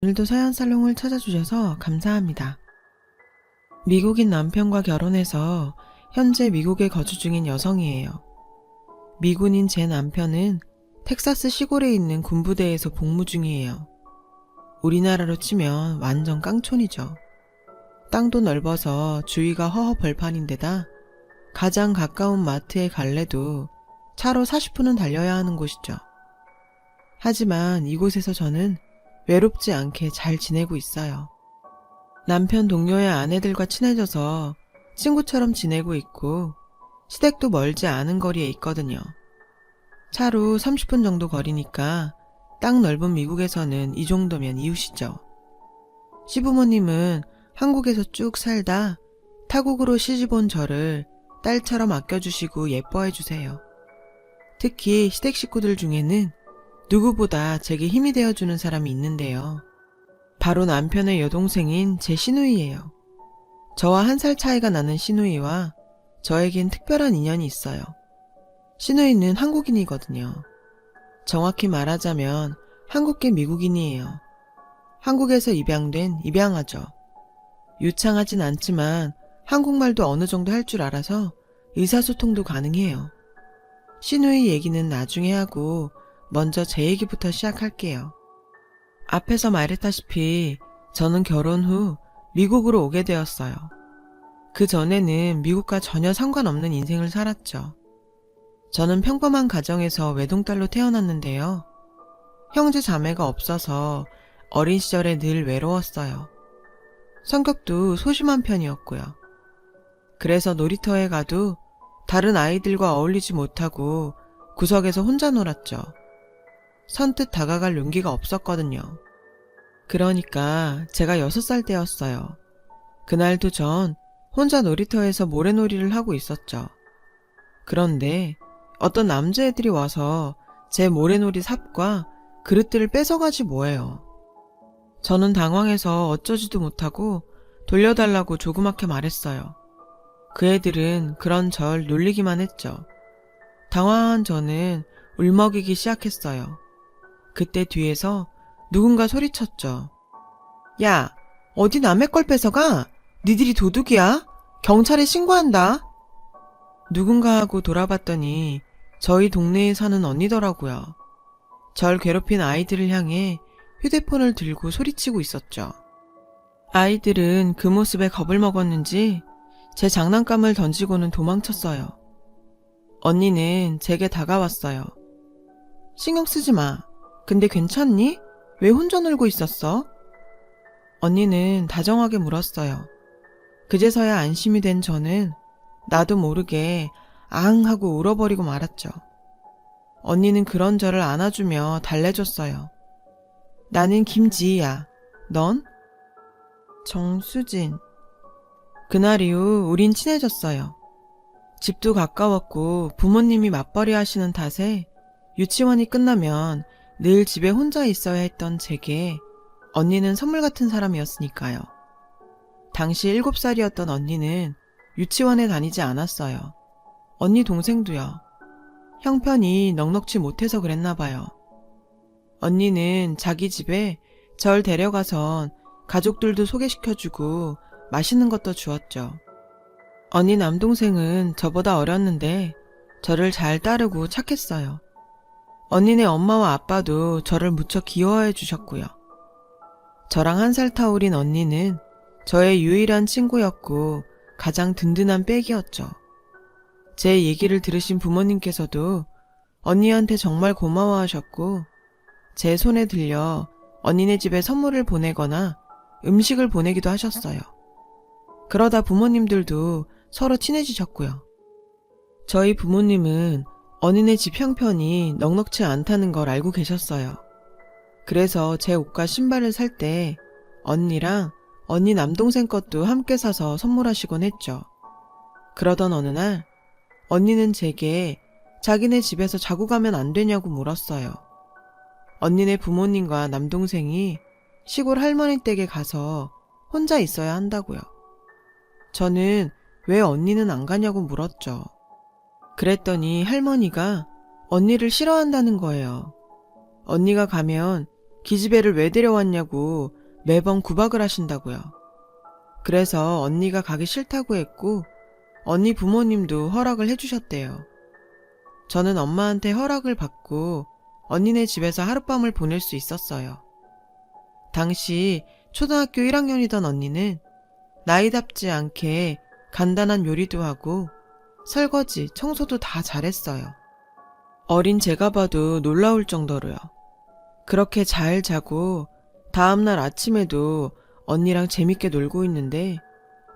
오늘도 서연살롱을 찾아주셔서 감사합니다. 미국인 남편과 결혼해서 현재 미국에 거주 중인 여성이에요. 미군인 제 남편은 텍사스 시골에 있는 군부대에서 복무 중이에요. 우리나라로 치면 완전 깡촌이죠. 땅도 넓어서 주위가 허허벌판인데다 가장 가까운 마트에 갈래도 차로 40분은 달려야 하는 곳이죠. 하지만 이곳에서 저는 외롭지 않게 잘 지내고 있어요. 남편 동료의 아내들과 친해져서 친구처럼 지내고 있고 시댁도 멀지 않은 거리에 있거든요. 차로 30분 정도 거리니까 땅 넓은 미국에서는 이 정도면 이웃이죠. 시부모님은 한국에서 쭉 살다 타국으로 시집온 저를 딸처럼 아껴주시고 예뻐해주세요. 특히 시댁 식구들 중에는 누구보다 제게 힘이 되어주는 사람이 있는데요. 바로 남편의 여동생인 제 시누이예요. 저와 1살 차이가 나는 시누이와 저에겐 특별한 인연이 있어요. 시누이는 한국인이거든요. 정확히 말하자면 한국계 미국인이에요. 한국에서 입양된 입양아죠. 유창하진 않지만 한국말도 어느 정도 할 줄 알아서 의사소통도 가능해요. 시누이 얘기는 나중에 하고 먼저 제 얘기부터 시작할게요. 앞에서 말했다시피 저는 결혼 후 미국으로 오게 되었어요. 그 전에는 미국과 전혀 상관없는 인생을 살았죠. 저는 평범한 가정에서 외동딸로 태어났는데요. 형제 자매가 없어서 어린 시절에 늘 외로웠어요. 성격도 소심한 편이었고요. 그래서 놀이터에 가도 다른 아이들과 어울리지 못하고 구석에서 혼자 놀았죠. 선뜻 다가갈 용기가 없었거든요. 그러니까 제가 6살 때였어요. 그날도 전 혼자 놀이터에서 모래놀이를 하고 있었죠. 그런데 어떤 남자애들이 와서 제 모래놀이 삽과 그릇들을 뺏어가지 뭐예요. 저는 당황해서 어쩌지도 못하고 돌려달라고 조그맣게 말했어요. 그 애들은 그런 절 놀리기만 했죠. 당황한 저는 울먹이기 시작했어요. 그때 뒤에서 누군가 소리쳤죠. 야, 어디 남의 걸 뺏어가? 니들이 도둑이야? 경찰에 신고한다. 누군가 하고 돌아봤더니 저희 동네에 사는 언니더라고요. 절 괴롭힌 아이들을 향해 휴대폰을 들고 소리치고 있었죠. 아이들은 그 모습에 겁을 먹었는지 제 장난감을 던지고는 도망쳤어요. 언니는 제게 다가왔어요. 신경 쓰지 마. 근데 괜찮니? 왜 혼자 놀고 있었어? 언니는 다정하게 물었어요. 그제서야 안심이 된 저는 나도 모르게 앙 하고 울어버리고 말았죠. 언니는 그런 저를 안아주며 달래줬어요. 나는 김지희야. 넌? 정수진. 그날 이후 우린 친해졌어요. 집도 가까웠고 부모님이 맞벌이 하시는 탓에 유치원이 끝나면 늘 집에 혼자 있어야 했던 제게 언니는 선물 같은 사람이었으니까요. 당시 7살이었던 언니는 유치원에 다니지 않았어요. 언니 동생도요. 형편이 넉넉지 못해서 그랬나 봐요. 언니는 자기 집에 절 데려가선 가족들도 소개시켜주고 맛있는 것도 주었죠. 언니 남동생은 저보다 어렸는데 저를 잘 따르고 착했어요. 언니네 엄마와 아빠도 저를 무척 귀여워해 주셨고요. 저랑 1살 터울인 언니는 저의 유일한 친구였고 가장 든든한 백이었죠. 제 얘기를 들으신 부모님께서도 언니한테 정말 고마워하셨고 제 손에 들려 언니네 집에 선물을 보내거나 음식을 보내기도 하셨어요. 그러다 부모님들도 서로 친해지셨고요. 저희 부모님은 언니네 집 형편이 넉넉지 않다는 걸 알고 계셨어요. 그래서 제 옷과 신발을 살 때 언니랑 언니 남동생 것도 함께 사서 선물하시곤 했죠. 그러던 어느 날 언니는 제게 자기네 집에서 자고 가면 안 되냐고 물었어요. 언니네 부모님과 남동생이 시골 할머니 댁에 가서 혼자 있어야 한다고요. 저는 왜 언니는 안 가냐고 물었죠. 그랬더니 할머니가 언니를 싫어한다는 거예요. 언니가 가면 기집애를 왜 데려왔냐고 매번 구박을 하신다고요. 그래서 언니가 가기 싫다고 했고 언니 부모님도 허락을 해주셨대요. 저는 엄마한테 허락을 받고 언니네 집에서 하룻밤을 보낼 수 있었어요. 당시 초등학교 1학년이던 언니는 나이답지 않게 간단한 요리도 하고 설거지, 청소도 다 잘했어요. 어린 제가 봐도 놀라울 정도로요. 그렇게 잘 자고 다음날 아침에도 언니랑 재밌게 놀고 있는데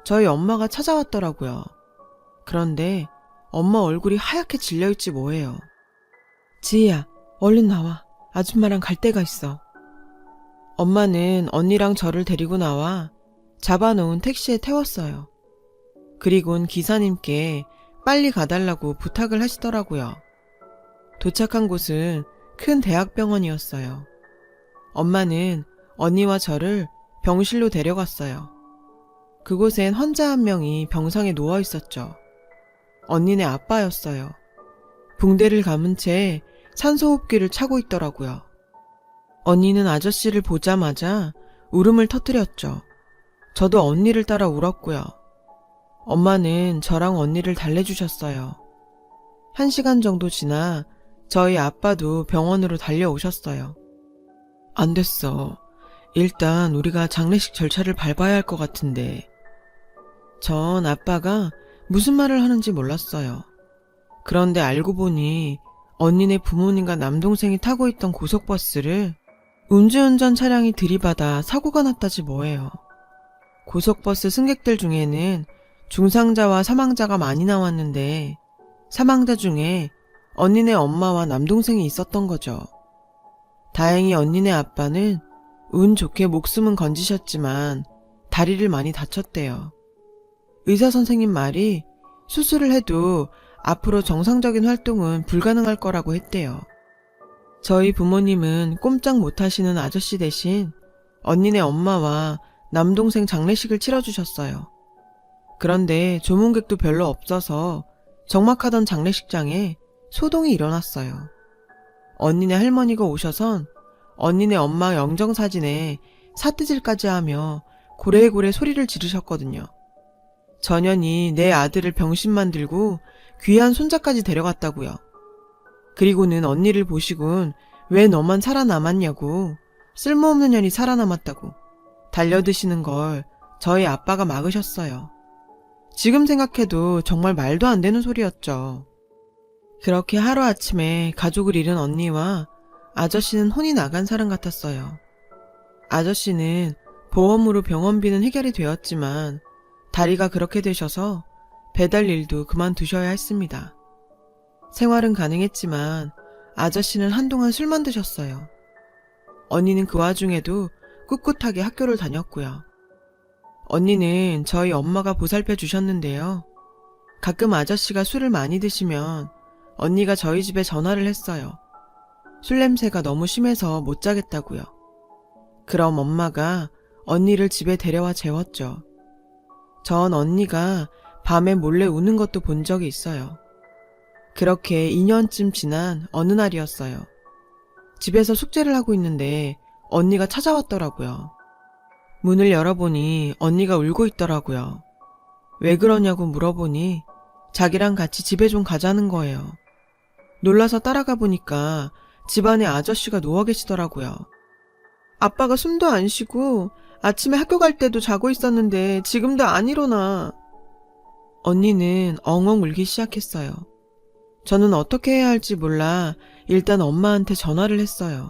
저희 엄마가 찾아왔더라고요. 그런데 엄마 얼굴이 하얗게 질려있지 뭐예요. 지희야, 얼른 나와. 아줌마랑 갈 데가 있어. 엄마는 언니랑 저를 데리고 나와 잡아놓은 택시에 태웠어요. 그리곤 기사님께 빨리 가달라고 부탁을 하시더라고요. 도착한 곳은 큰 대학병원이었어요. 엄마는 언니와 저를 병실로 데려갔어요. 그곳엔 환자 한 명이 병상에 누워 있었죠. 언니네 아빠였어요. 붕대를 감은 채 산소호흡기를 차고 있더라고요. 언니는 아저씨를 보자마자 울음을 터뜨렸죠. 저도 언니를 따라 울었고요. 엄마는 저랑 언니를 달래주셨어요. 1시간 정도 지나 저희 아빠도 병원으로 달려오셨어요. 안 됐어. 일단 우리가 장례식 절차를 밟아야 할 것 같은데. 전 아빠가 무슨 말을 하는지 몰랐어요. 그런데 알고 보니 언니네 부모님과 남동생이 타고 있던 고속버스를 음주운전 차량이 들이받아 사고가 났다지 뭐예요. 고속버스 승객들 중에는 중상자와 사망자가 많이 나왔는데 사망자 중에 언니네 엄마와 남동생이 있었던 거죠. 다행히 언니네 아빠는 운 좋게 목숨은 건지셨지만 다리를 많이 다쳤대요. 의사 선생님 말이 수술을 해도 앞으로 정상적인 활동은 불가능할 거라고 했대요. 저희 부모님은 꼼짝 못하시는 아저씨 대신 언니네 엄마와 남동생 장례식을 치러주셨어요. 그런데 조문객도 별로 없어서 적막하던 장례식장에 소동이 일어났어요. 언니네 할머니가 오셔선 언니네 엄마 영정사진에 사태질까지 하며 고래고래 소리를 지르셨거든요. 전현이 내 아들을 병신 만들고 귀한 손자까지 데려갔다고요. 그리고는 언니를 보시곤 왜 너만 살아남았냐고, 쓸모없는 년이 살아남았다고 달려드시는 걸 저희 아빠가 막으셨어요. 지금 생각해도 정말 말도 안 되는 소리였죠. 그렇게 하루아침에 가족을 잃은 언니와 아저씨는 혼이 나간 사람 같았어요. 아저씨는 보험으로 병원비는 해결이 되었지만 다리가 그렇게 되셔서 배달 일도 그만두셔야 했습니다. 생활은 가능했지만 아저씨는 한동안 술만 드셨어요. 언니는 그 와중에도 꿋꿋하게 학교를 다녔고요. 언니는 저희 엄마가 보살펴 주셨는데요. 가끔 아저씨가 술을 많이 드시면 언니가 저희 집에 전화를 했어요. 술 냄새가 너무 심해서 못 자겠다고요. 그럼 엄마가 언니를 집에 데려와 재웠죠. 전 언니가 밤에 몰래 우는 것도 본 적이 있어요. 그렇게 2년쯤 지난 어느 날이었어요. 집에서 숙제를 하고 있는데 언니가 찾아왔더라고요. 문을 열어보니 언니가 울고 있더라고요. 왜 그러냐고 물어보니 자기랑 같이 집에 좀 가자는 거예요. 놀라서 따라가 보니까 집안에 아저씨가 누워 계시더라고요. 아빠가 숨도 안 쉬고 아침에 학교 갈 때도 자고 있었는데 지금도 안 일어나. 언니는 엉엉 울기 시작했어요. 저는 어떻게 해야 할지 몰라 일단 엄마한테 전화를 했어요.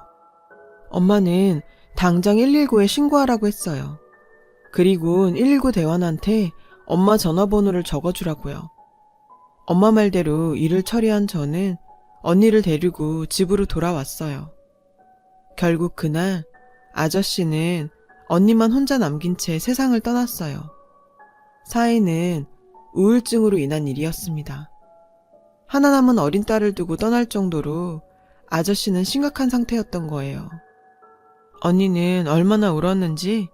엄마는 당장 119에 신고하라고 했어요. 그리고 119 대원한테 엄마 전화번호를 적어주라고요. 엄마 말대로 일을 처리한 저는 언니를 데리고 집으로 돌아왔어요. 결국 그날 아저씨는 언니만 혼자 남긴 채 세상을 떠났어요. 사인은 우울증으로 인한 일이었습니다. 하나 남은 어린 딸을 두고 떠날 정도로 아저씨는 심각한 상태였던 거예요. 언니는 얼마나 울었는지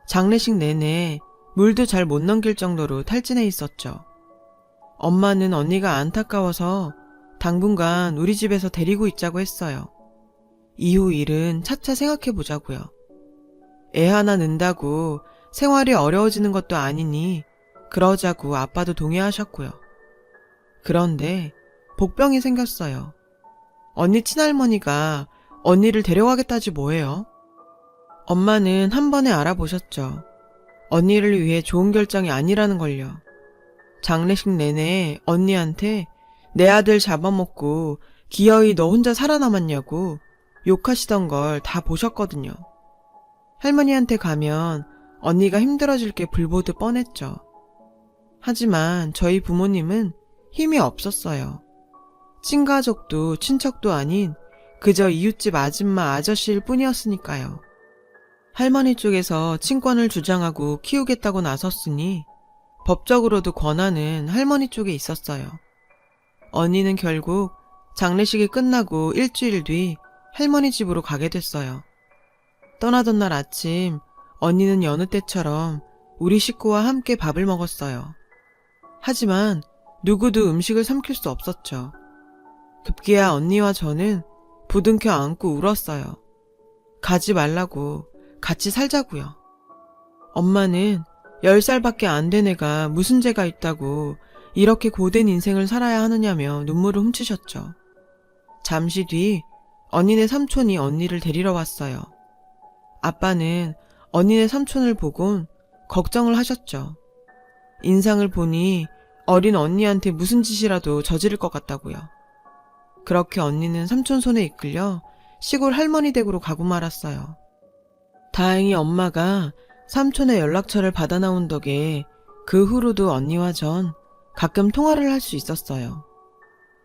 장례식 내내 물도 잘 못 넘길 정도로 탈진해 있었죠. 엄마는 언니가 안타까워서 당분간 우리 집에서 데리고 있자고 했어요. 이후 일은 차차 생각해보자고요. 애 하나 낳는다고 생활이 어려워지는 것도 아니니 그러자고 아빠도 동의하셨고요. 그런데 복병이 생겼어요. 언니 친할머니가 언니를 데려가겠다지 뭐예요? 엄마는 한 번에 알아보셨죠. 언니를 위해 좋은 결정이 아니라는 걸요. 장례식 내내 언니한테 내 아들 잡아먹고 기어이 너 혼자 살아남았냐고 욕하시던 걸 다 보셨거든요. 할머니한테 가면 언니가 힘들어질 게 불보듯 뻔했죠. 하지만 저희 부모님은 힘이 없었어요. 친가족도 친척도 아닌 그저 이웃집 아줌마 아저씨일 뿐이었으니까요. 할머니 쪽에서 친권을 주장하고 키우겠다고 나섰으니 법적으로도 권한은 할머니 쪽에 있었어요. 언니는 결국 장례식이 끝나고 일주일 뒤 할머니 집으로 가게 됐어요. 떠나던 날 아침 언니는 여느 때처럼 우리 식구와 함께 밥을 먹었어요. 하지만 누구도 음식을 삼킬 수 없었죠. 급기야 언니와 저는 부둥켜 안고 울었어요. 가지 말라고, 같이 살자고요. 엄마는 10살밖에 안 된 애가 무슨 죄가 있다고 이렇게 고된 인생을 살아야 하느냐며 눈물을 훔치셨죠. 잠시 뒤 언니네 삼촌이 언니를 데리러 왔어요. 아빠는 언니네 삼촌을 보곤 걱정을 하셨죠. 인상을 보니 어린 언니한테 무슨 짓이라도 저지를 것 같다고요. 그렇게 언니는 삼촌 손에 이끌려 시골 할머니 댁으로 가고 말았어요. 다행히 엄마가 삼촌의 연락처를 받아 나온 덕에 그 후로도 언니와 전 가끔 통화를 할 수 있었어요.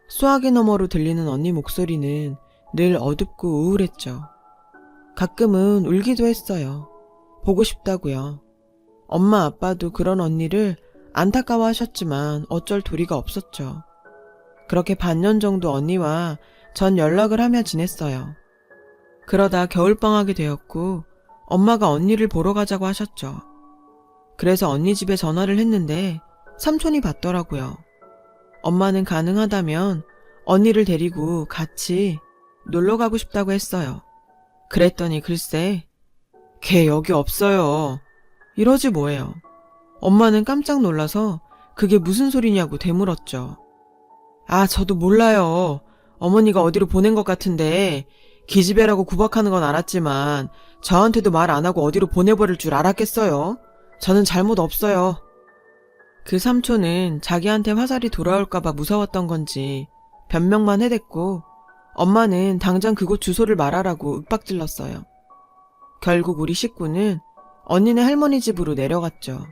수화기 너머로 들리는 언니 목소리는 늘 어둡고 우울했죠. 가끔은 울기도 했어요. 보고 싶다고요. 엄마 아빠도 그런 언니를 안타까워 하셨지만 어쩔 도리가 없었죠. 그렇게 반년 정도 언니와 전 연락을 하며 지냈어요. 그러다 겨울방학이 되었고 엄마가 언니를 보러 가자고 하셨죠. 그래서 언니 집에 전화를 했는데 삼촌이 받더라고요. 엄마는 가능하다면 언니를 데리고 같이 놀러 가고 싶다고 했어요. 그랬더니 글쎄, 걔 여기 없어요. 이러지 뭐예요. 엄마는 깜짝 놀라서 그게 무슨 소리냐고 되물었죠. 아, 저도 몰라요. 어머니가 어디로 보낸 것 같은데 기집애라고 구박하는 건 알았지만 저한테도 말 안 하고 어디로 보내버릴 줄 알았겠어요? 저는 잘못 없어요. 그 삼촌은 자기한테 화살이 돌아올까봐 무서웠던 건지 변명만 해댔고 엄마는 당장 그곳 주소를 말하라고 윽박질렀어요. 결국 우리 식구는 언니네 할머니 집으로 내려갔죠.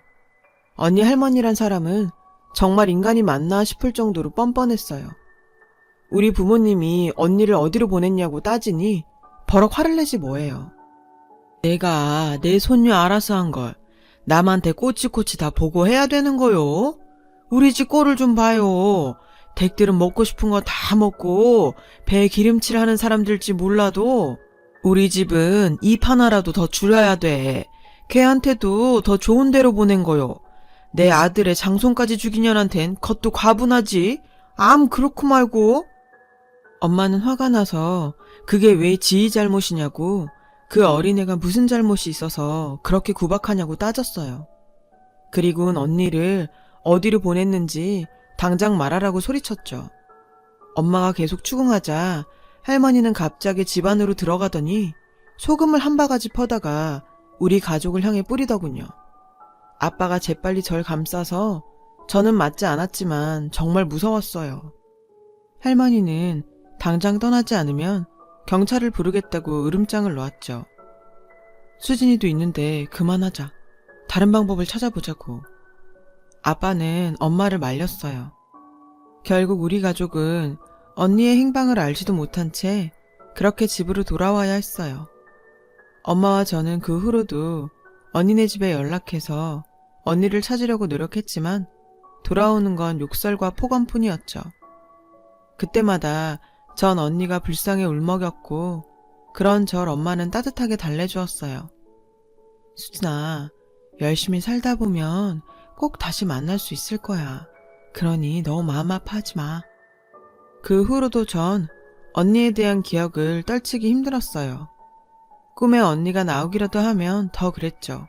언니 할머니란 사람은 정말 인간이 맞나 싶을 정도로 뻔뻔했어요. 우리 부모님이 언니를 어디로 보냈냐고 따지니 버럭 화를 내지 뭐예요. 내가 내 손녀 알아서 한 걸 남한테 꼬치꼬치 다 보고해야 되는 거요? 우리 집 꼴을 좀 봐요. 댁들은 먹고 싶은 거 다 먹고 배에 기름칠 하는 사람들지 몰라도 우리 집은 입 하나라도 더 줄여야 돼. 걔한테도 더 좋은 데로 보낸 거요. 내 아들의 장손까지 죽인 년한텐 겉도 과분하지. 암 그렇고 말고. 엄마는 화가 나서 그게 왜 지희 잘못이냐고 그 어린애가 무슨 잘못이 있어서 그렇게 구박하냐고 따졌어요. 그리고는 언니를 어디로 보냈는지 당장 말하라고 소리쳤죠. 엄마가 계속 추궁하자 할머니는 갑자기 집 안으로 들어가더니 소금을 한 바가지 퍼다가 우리 가족을 향해 뿌리더군요. 아빠가 재빨리 절 감싸서 저는 맞지 않았지만 정말 무서웠어요. 할머니는 당장 떠나지 않으면 경찰을 부르겠다고 으름장을 놓았죠. 수진이도 있는데 그만하자. 다른 방법을 찾아보자고. 아빠는 엄마를 말렸어요. 결국 우리 가족은 언니의 행방을 알지도 못한 채 그렇게 집으로 돌아와야 했어요. 엄마와 저는 그 후로도 언니네 집에 연락해서 언니를 찾으려고 노력했지만 돌아오는 건 욕설과 폭언뿐이었죠. 그때마다 전 언니가 불쌍해 울먹였고 그런절 엄마는 따뜻하게 달래주었어요. 수진아, 열심히 살다 보면 꼭 다시 만날 수 있을 거야. 그러니 너무 마음 아파하지 마. 그 후로도 전 언니에 대한 기억을 떨치기 힘들었어요. 꿈에 언니가 나오기라도 하면 더 그랬죠.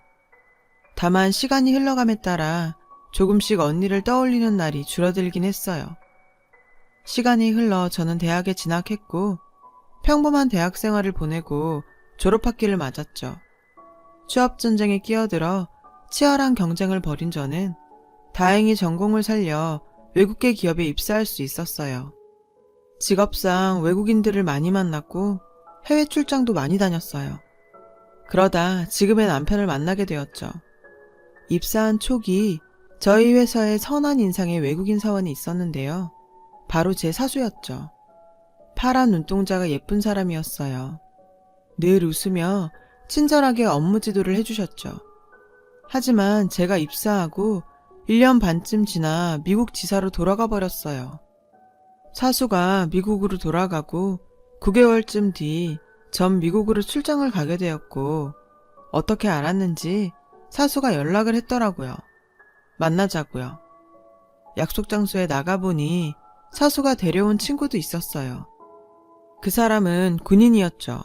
다만 시간이 흘러감에 따라 조금씩 언니를 떠올리는 날이 줄어들긴 했어요. 시간이 흘러 저는 대학에 진학했고 평범한 대학 생활을 보내고 졸업학기를 맞았죠. 취업전쟁에 끼어들어 치열한 경쟁을 벌인 저는 다행히 전공을 살려 외국계 기업에 입사할 수 있었어요. 직업상 외국인들을 많이 만났고 해외 출장도 많이 다녔어요. 그러다 지금의 남편을 만나게 되었죠. 입사한 초기 저희 회사에 선한 인상의 외국인 사원이 있었는데요. 바로 제 사수였죠. 파란 눈동자가 예쁜 사람이었어요. 늘 웃으며 친절하게 업무 지도를 해주셨죠. 하지만 제가 입사하고 1년 반쯤 지나 미국 지사로 돌아가 버렸어요. 사수가 미국으로 돌아가고 9개월쯤 뒤 전 미국으로 출장을 가게 되었고 어떻게 알았는지 사수가 연락을 했더라고요. 만나자고요. 약속 장소에 나가보니 사수가 데려온 친구도 있었어요. 그 사람은 군인이었죠.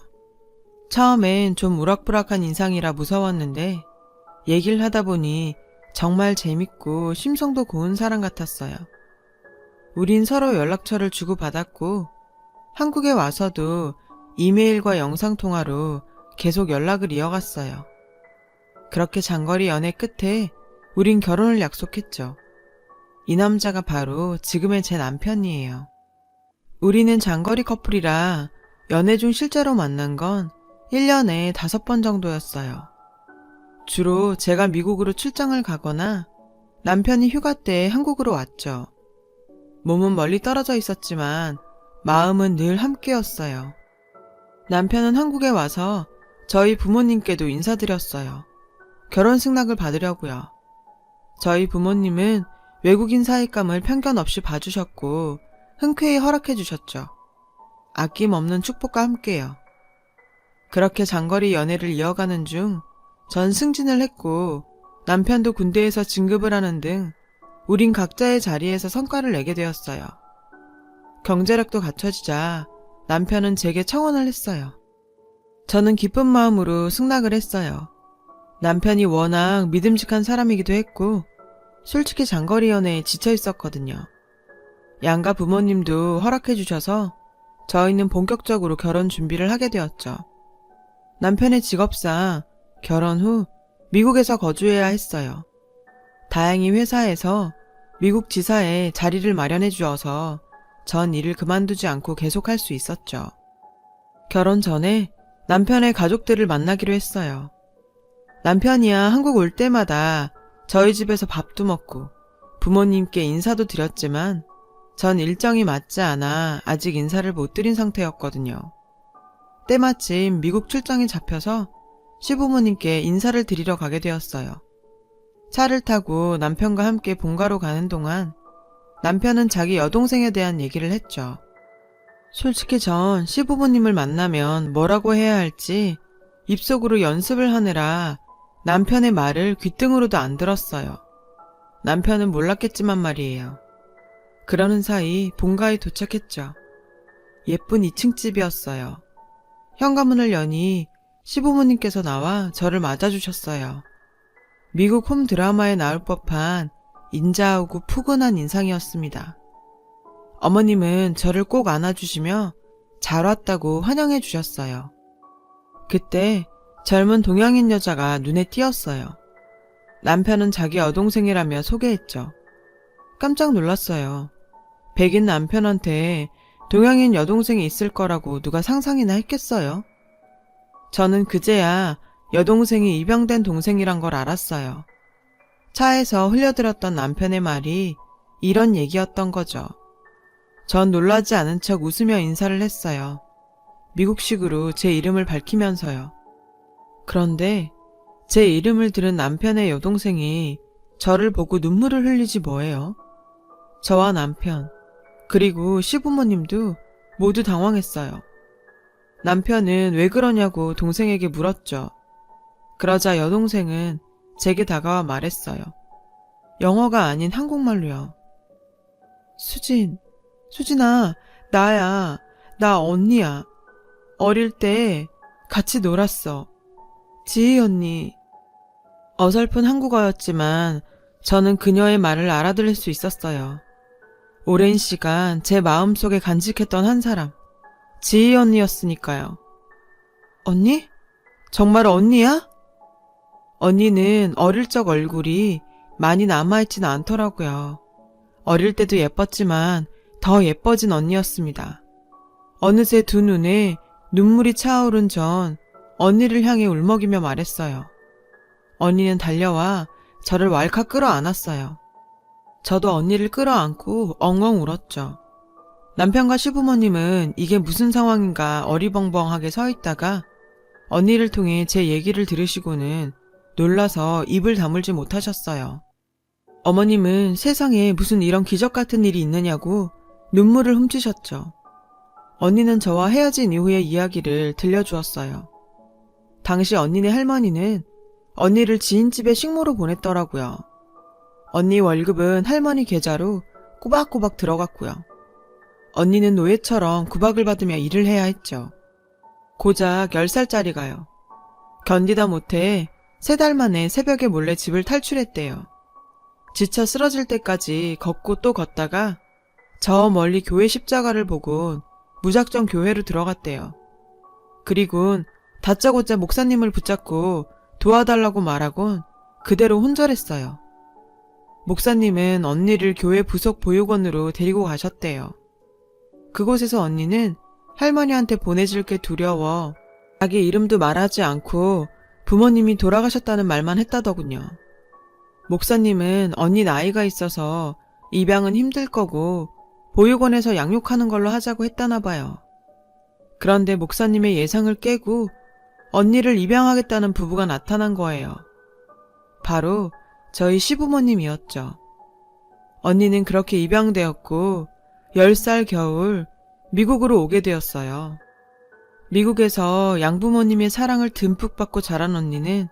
처음엔 좀 우락부락한 인상이라 무서웠는데 얘기를 하다 보니 정말 재밌고 심성도 고운 사람 같았어요. 우린 서로 연락처를 주고받았고 한국에 와서도 이메일과 영상통화로 계속 연락을 이어갔어요. 그렇게 장거리 연애 끝에 우린 결혼을 약속했죠. 이 남자가 바로 지금의 제 남편이에요. 우리는 장거리 커플이라 연애 중 실제로 만난 건 1년에 5번 정도였어요. 주로 제가 미국으로 출장을 가거나 남편이 휴가 때 한국으로 왔죠. 몸은 멀리 떨어져 있었지만 마음은 늘 함께였어요. 남편은 한국에 와서 저희 부모님께도 인사드렸어요. 결혼 승낙을 받으려고요. 저희 부모님은 외국인 사윗감을 편견 없이 봐주셨고 흔쾌히 허락해 주셨죠. 아낌없는 축복과 함께요. 그렇게 장거리 연애를 이어가는 중 전 승진을 했고 남편도 군대에서 진급을 하는 등 우린 각자의 자리에서 성과를 내게 되었어요. 경제력도 갖춰지자 남편은 제게 청혼을 했어요. 저는 기쁜 마음으로 승낙을 했어요. 남편이 워낙 믿음직한 사람이기도 했고 솔직히 장거리 연애에 지쳐 있었거든요. 양가 부모님도 허락해 주셔서 저희는 본격적으로 결혼 준비를 하게 되었죠. 남편의 직업상 결혼 후 미국에서 거주해야 했어요. 다행히 회사에서 미국 지사에 자리를 마련해 주어서 전 일을 그만두지 않고 계속할 수 있었죠. 결혼 전에 남편의 가족들을 만나기로 했어요. 남편이야 한국 올 때마다 저희 집에서 밥도 먹고 부모님께 인사도 드렸지만 전 일정이 맞지 않아 아직 인사를 못 드린 상태였거든요. 때마침 미국 출장이 잡혀서 시부모님께 인사를 드리러 가게 되었어요. 차를 타고 남편과 함께 본가로 가는 동안 남편은 자기 여동생에 대한 얘기를 했죠. 솔직히 전 시부모님을 만나면 뭐라고 해야 할지 입속으로 연습을 하느라 남편의 말을 귓등으로도 안 들었어요. 남편은 몰랐겠지만 말이에요. 그러는 사이 본가에 도착했죠. 예쁜 2층 집이었어요. 현관문을 여니 시부모님께서 나와 저를 맞아주셨어요. 미국 홈 드라마에 나올 법한 인자하고 푸근한 인상이었습니다. 어머님은 저를 꼭 안아주시며 잘 왔다고 환영해 주셨어요. 그때 젊은 동양인 여자가 눈에 띄었어요. 남편은 자기 여동생이라며 소개했죠. 깜짝 놀랐어요. 백인 남편한테 동양인 여동생이 있을 거라고 누가 상상이나 했겠어요? 저는 그제야 여동생이 입양된 동생이란 걸 알았어요. 차에서 흘려들었던 남편의 말이 이런 얘기였던 거죠. 전 놀라지 않은 척 웃으며 인사를 했어요. 미국식으로 제 이름을 밝히면서요. 그런데 제 이름을 들은 남편의 여동생이 저를 보고 눈물을 흘리지 뭐예요. 저와 남편, 그리고 시부모님도 모두 당황했어요. 남편은 왜 그러냐고 동생에게 물었죠. 그러자 여동생은 제게 다가와 말했어요. 영어가 아닌 한국말로요. 수진아, 나야. 나 언니야. 어릴 때 같이 놀았어. 지희 언니. 어설픈 한국어였지만 저는 그녀의 말을 알아들을 수 있었어요. 오랜 시간 제 마음속에 간직했던 한 사람, 지희 언니였으니까요. 언니? 정말 언니야? 언니는 어릴 적 얼굴이 많이 남아있지는 않더라고요. 어릴 때도 예뻤지만 더 예뻐진 언니였습니다. 어느새 두 눈에 눈물이 차오른 전 언니를 향해 울먹이며 말했어요. 언니는 달려와 저를 왈칵 끌어안았어요. 저도 언니를 끌어안고 엉엉 울었죠. 남편과 시부모님은 이게 무슨 상황인가 어리벙벙하게 서 있다가 언니를 통해 제 얘기를 들으시고는 놀라서 입을 다물지 못하셨어요. 어머님은 세상에 무슨 이런 기적 같은 일이 있느냐고 눈물을 훔치셨죠. 언니는 저와 헤어진 이후의 이야기를 들려주었어요. 당시 언니네 할머니는 언니를 지인집에 식모로 보냈더라고요. 언니 월급은 할머니 계좌로 꼬박꼬박 들어갔고요. 언니는 노예처럼 구박을 받으며 일을 해야 했죠. 고작 10살짜리가요. 견디다 못해 3달 만에 새벽에 몰래 집을 탈출했대요. 지쳐 쓰러질 때까지 걷고 또 걷다가 저 멀리 교회 십자가를 보곤 무작정 교회로 들어갔대요. 그리곤 다짜고짜 목사님을 붙잡고 도와달라고 말하곤 그대로 혼절했어요. 목사님은 언니를 교회 부속 보육원으로 데리고 가셨대요. 그곳에서 언니는 할머니한테 보내질 게 두려워 자기 이름도 말하지 않고 부모님이 돌아가셨다는 말만 했다더군요. 목사님은 언니 나이가 있어서 입양은 힘들 거고 보육원에서 양육하는 걸로 하자고 했다나 봐요. 그런데 목사님의 예상을 깨고 언니를 입양하겠다는 부부가 나타난 거예요. 바로 저희 시부모님이었죠. 언니는 그렇게 입양되었고 10살 겨울 미국으로 오게 되었어요. 미국에서 양부모님의 사랑을 듬뿍 받고 자란 언니는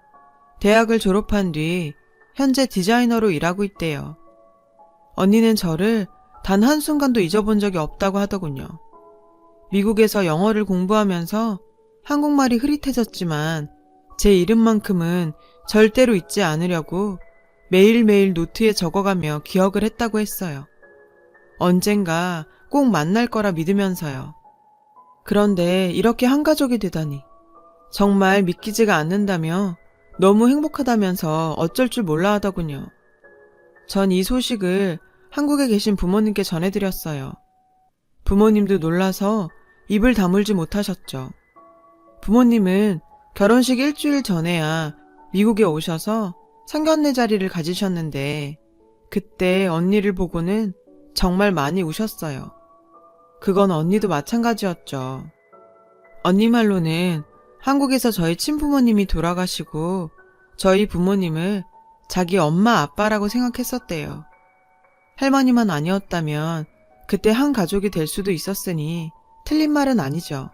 대학을 졸업한 뒤 현재 디자이너로 일하고 있대요. 언니는 저를 단 한순간도 잊어본 적이 없다고 하더군요. 미국에서 영어를 공부하면서 한국말이 흐릿해졌지만 제 이름만큼은 절대로 잊지 않으려고 매일매일 노트에 적어가며 기억을 했다고 했어요. 언젠가 꼭 만날 거라 믿으면서요. 그런데 이렇게 한 가족이 되다니 정말 믿기지가 않는다며 너무 행복하다면서 어쩔 줄 몰라 하더군요. 전 이 소식을 한국에 계신 부모님께 전해드렸어요. 부모님도 놀라서 입을 다물지 못하셨죠. 부모님은 결혼식 일주일 전에야 미국에 오셔서 상견례 자리를 가지셨는데 그때 언니를 보고는 정말 많이 우셨어요. 그건 언니도 마찬가지였죠. 언니 말로는 한국에서 저희 친부모님이 돌아가시고 저희 부모님을 자기 엄마 아빠라고 생각했었대요. 할머니만 아니었다면 그때 한 가족이 될 수도 있었으니 틀린 말은 아니죠.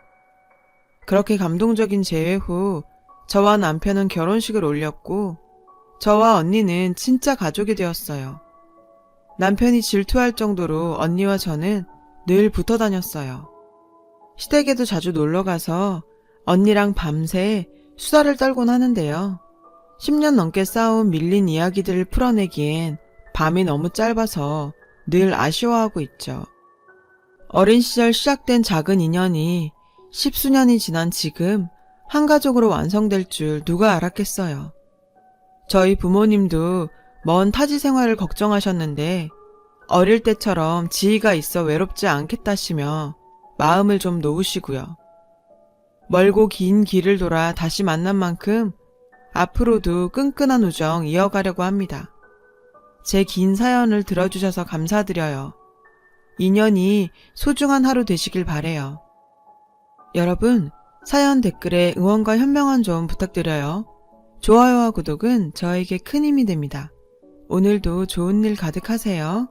그렇게 감동적인 재회 후 저와 남편은 결혼식을 올렸고 저와 언니는 진짜 가족이 되었어요. 남편이 질투할 정도로 언니와 저는 늘 붙어 다녔어요. 시댁에도 자주 놀러가서 언니랑 밤새 수다를 떨곤 하는데요. 10년 넘게 쌓아온 밀린 이야기들을 풀어내기엔 밤이 너무 짧아서 늘 아쉬워하고 있죠. 어린 시절 시작된 작은 인연이 10수년이 지난 지금 한 가족으로 완성될 줄 누가 알았겠어요. 저희 부모님도 먼 타지 생활을 걱정하셨는데 어릴 때처럼 지희가 있어 외롭지 않겠다시며 마음을 좀 놓으시고요. 멀고 긴 길을 돌아 다시 만난 만큼 앞으로도 끈끈한 우정 이어가려고 합니다. 제 긴 사연을 들어주셔서 감사드려요. 인연이 소중한 하루 되시길 바래요. 여러분, 사연 댓글에 응원과 현명한 조언 부탁드려요. 좋아요와 구독은 저에게 큰 힘이 됩니다. 오늘도 좋은 일 가득하세요.